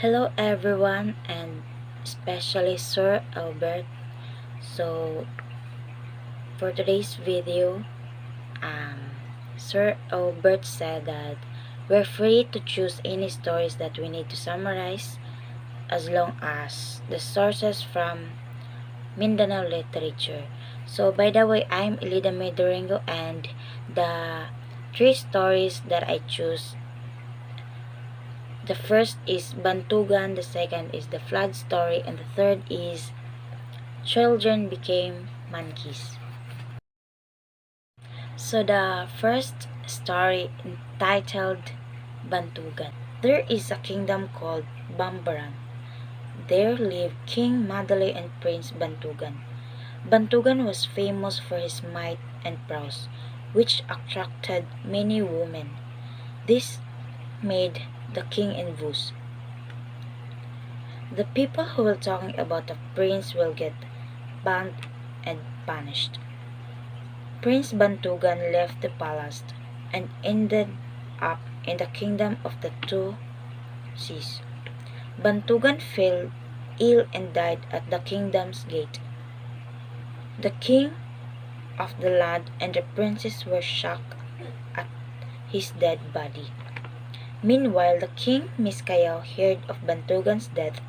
Hello everyone, and especially Sir Albert. So for today's video, Sir Albert said that we're free to choose any stories that we need to summarize as long as the sources from Mindanao literature. So by the way, I'm Elida Medoringo, and the three stories that I choose, the first is Bantugan, the second is the flood story, and the third is Children Became Monkeys. So the first story, entitled Bantugan. There is a kingdom called Bambaran. There lived King Madali and Prince Bantugan. Bantugan was famous for his might and prowess, which attracted many women. This made the king envious. The people who were talking about the prince will get banned and punished. Prince Bantugan left the palace and ended up in the kingdom of the two seas. Bantugan fell ill and died at the kingdom's gate. The king of the land and the princess were shocked at his dead body. Meanwhile, the king Miskayaw heard of Bantugan's death,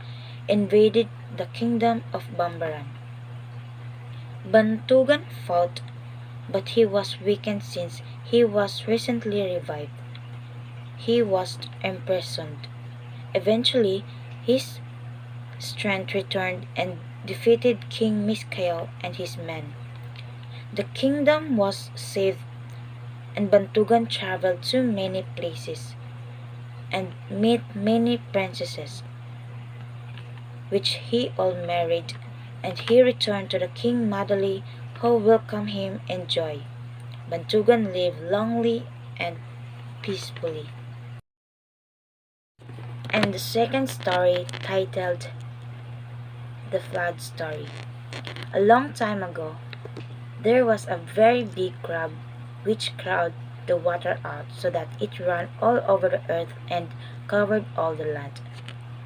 invaded the kingdom of Bambaran. Bantugan fought, but he was weakened since he was recently revived. He was imprisoned. Eventually, his strength returned and defeated King Miskayaw and his men. The kingdom was saved, and Bantugan traveled to many places and met many princesses, which he all married, and he returned to the King Madali, who welcomed him in joy. Bantugan lived longly and peacefully. And the second story, titled The Flood Story. A long time ago, there was a very big crab which crowded the water out so that it ran all over the earth and covered all the land.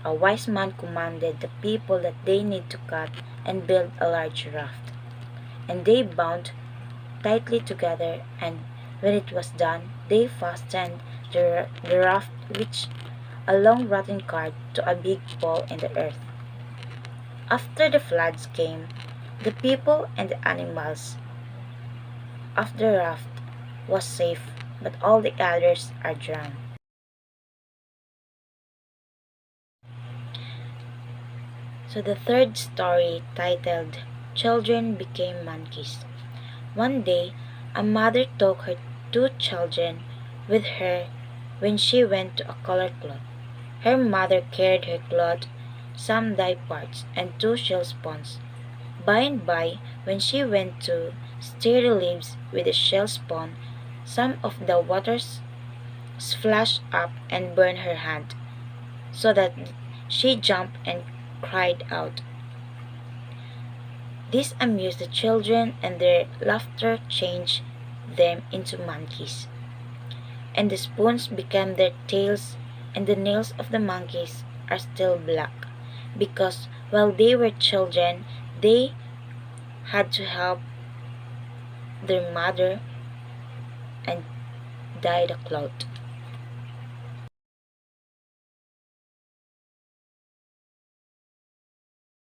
A wise man commanded the people that they need to cut and build a large raft. And they bound tightly together, and when it was done, they fastened the raft with a long rotten cord to a big pole in the earth. After the floods came, the people and the animals of the raft was safe, but all the others are drowned. So the third story, titled Children Became Monkeys. One day, a mother took her two children with her when she went to a color cloth. Her mother carried her cloth, some dye parts, and two shell spawns. By and by, when she went to stir the leaves with the shell spawn, some of the waters splashed up and burned her hand, so that she jumped and cried out. This amused the children, and their laughter changed them into monkeys. And the spoons became their tails, and the nails of the monkeys are still black, because while they were children, they had to help their mother and dye the cloth.